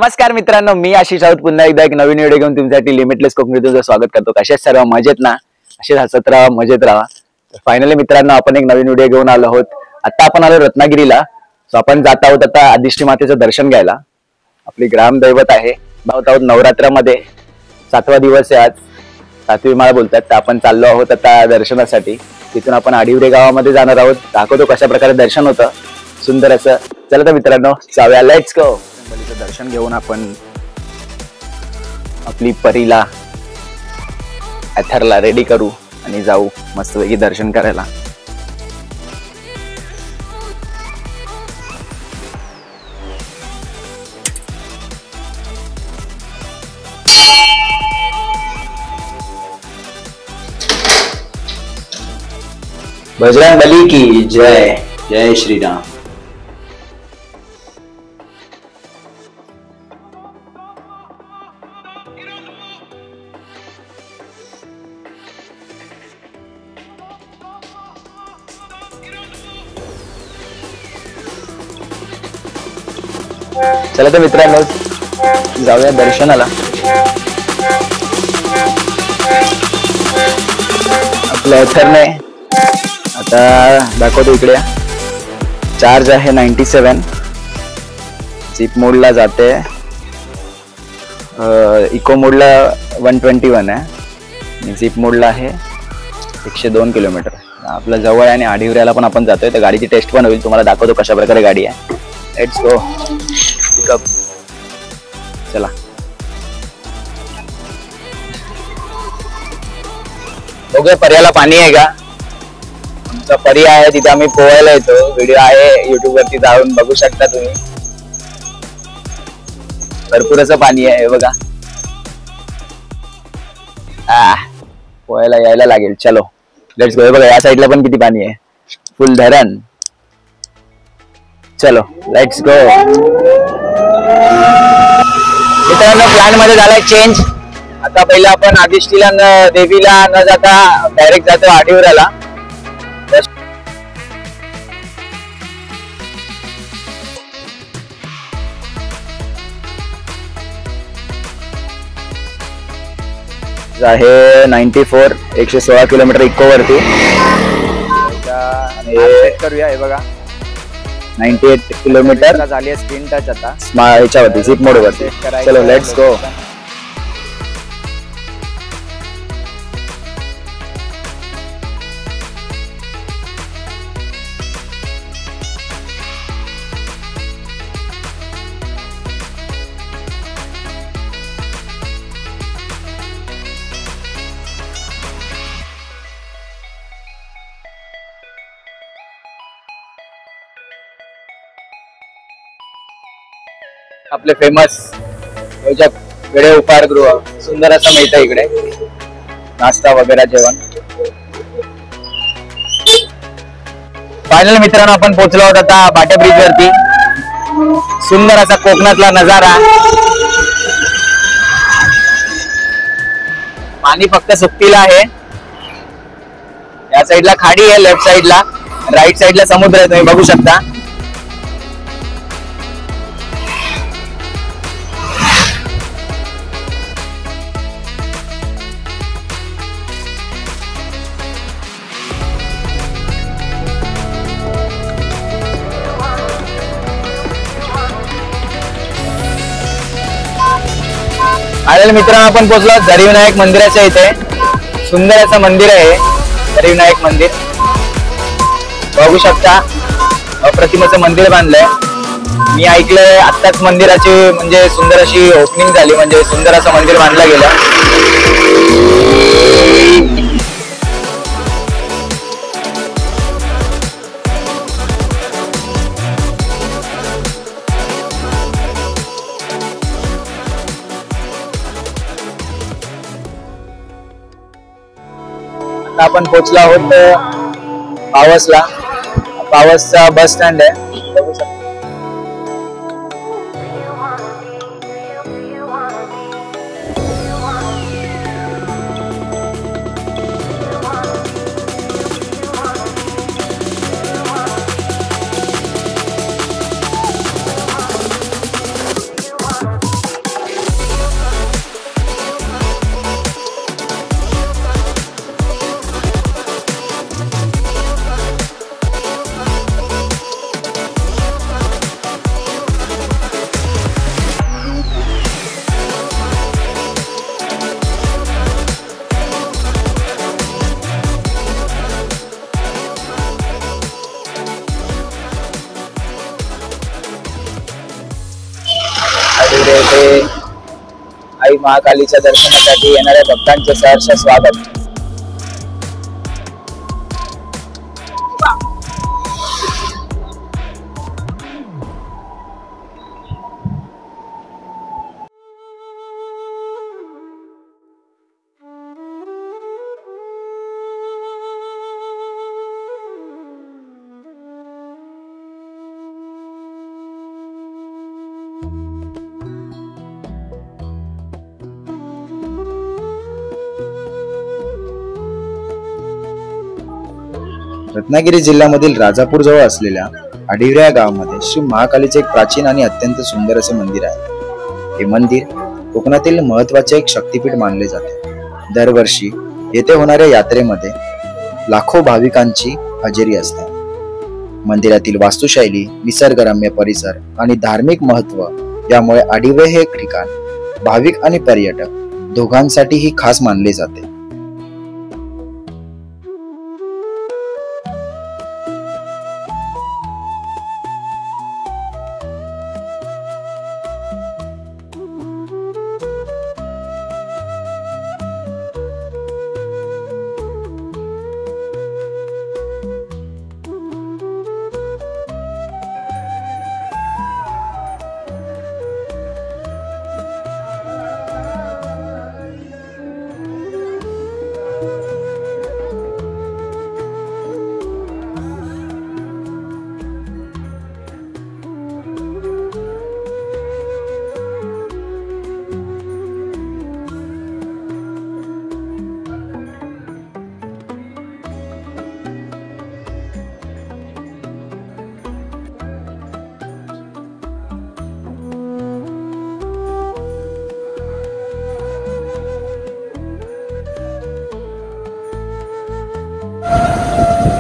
नमस्कार मित्रांनो, मी आशिष राऊत पुन्हा एकदा एक नवीन व्हिडिओ घेऊन तुमच्यासाठी लिमिटलेस कोकणी तुमचं स्वागत करतो। कसे सर्व मजेत ना? असे हसत राहा, मजेत राहा। तर फायनली मित्रांनो, आपण एक नवीन व्हिडिओ घेऊन आलो आहोत। आता आपण आलो रत्नागिरीला। सो आपण जात आहोत आता आदिष्टी मातेचं दर्शन घ्यायला। आपली ग्रामदैवत आहे। जात आहोत नवरात्रामध्ये 7वा दिवस आहे आज, 7वी माळ बोलतात। तर आपण चाललो आहोत आता दर्शनासाठी। तिथून आपण आडिवरे गावामध्ये जाणार आहोत। दाखवतो कशा प्रकारे दर्शन होतं सुंदर असं। चला तर मित्रांनो, जाऊया, लेट्स गो। बलीचं दर्शन घेऊन आपण आपली परीला अथरला रेडी करू आणि जाऊ मस्तपैकी दर्शन करायला। बजरंग बली की जय। जय श्री राम। चला तर मित्रांनो, जाऊया दर्शनाला। आपल्या अथरने आता दाखवतो इकडे चार्ज आहे 97, झिप मोडला जाते, इको मोडला 121 आहे आणि झिप मोडला आहे 102 किलोमीटर। आपलं जवळ आहे आणि आडिवऱ्याला पण आपण जातोय। तर गाडीची टेस्ट पण होईल, तुम्हाला दाखवतो कशा प्रकारे गाडी आहे। Let's go, pickup. चला, बघूया पर्याला पाणी आहे का। आमचा पर्याय आहे तिथे आम्ही पोहायला येतो। व्हिडिओ आहे युट्यूब वरती, जाऊन बघू शकता तुम्ही। भरपूर असं पाणी आहे बघा। पोहायला यायला लागेल। चलो लेट्स गो। बघा या साईडला पण किती पाणी आहे, फुल धरण। चलो लेट्स गो। मित्रांनो, प्लॅन मध्ये झालाय चेंज। आता पहिला आपण आदिष्टीला देवीला न जाता डायरेक्ट जातो आडिवऱ्याला। आहे 94, 116 किलोमीटर इको वरती करूया। हे बघा 98 किलोमीटर झाली आहे स्क्रीन टच आता याच्यावरती, झिप मोड वरती। चलो लेट्स गो। आपले फेमस वेळे उपाहारगृह सुंदर असं मिळतं इकडे, नाश्ता वगैरे जेवण। फायनल मित्रांनो, आपण पोहोचलो आहोत आता बाटे ब्रिज वरती। सुंदर असा कोकणातला नजारा। पाणी फक्त सुकतीला आहे। या साईडला खाडी आहे, लेफ्ट साईडला, राईट साईडला समुद्र आहे, तुम्ही बघू शकता। आणि मित्रांनो, आपण पोहोचलो झरीविनायक मंदिराच्या इथे। सुंदर असं मंदिर आहे झरीविनायक मंदिर, बघू शकता। अप्रतिम असं मंदिर बांधलंय। मी ऐकलंय आत्ताच मंदिराची म्हणजे सुंदर अशी ओपनिंग झाली, म्हणजे सुंदर असं मंदिर बांधलं गेलं। आपण पोहोचलो आहोत पावसला। पावसचा बस स्टँड आहे, बघू शकता। आई महाकालीच्या दर्शनासाठी येणाऱ्या भक्तांचे सहर्ष स्वागत. रत्नागिरी जिल्ह्यामधील राजापूर जवळ असलेल्या आडिवरे या गावामध्ये श्री महाकालीचे एक प्राचीन आणि अत्यंत सुंदर असे मंदिर आहे. हे मंदिर कोकणातील महत्वाचे एक शक्तिपीठ मानले जाते. दरवर्षी येथे होणाऱ्या यात्रेमध्ये लाखो भाविकांची हजेरी असते. मंदिरातील वास्तुशैली, निसर्गरम्य परिसर आणि धार्मिक महत्व यामुळे आडिवरे हे एक ठिकाण भाविक आणि पर्यटक दोघांसाठीही खास मानले जाते.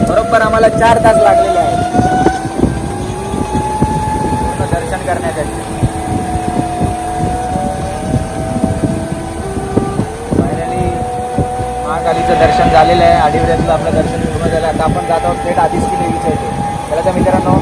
बरोबर आम्हाला 4 तास लागलेले आहेत पूर्ण दर्शन करण्यासाठी. फायनली महाकालीचं दर्शन झालेलं आहे. आडिवऱ्यातलं आपलं दर्शन पूर्ण झालं. आता आपण जात आहोत थेट आदिस्ती देवीच्या इथे. चला तर मित्रांनो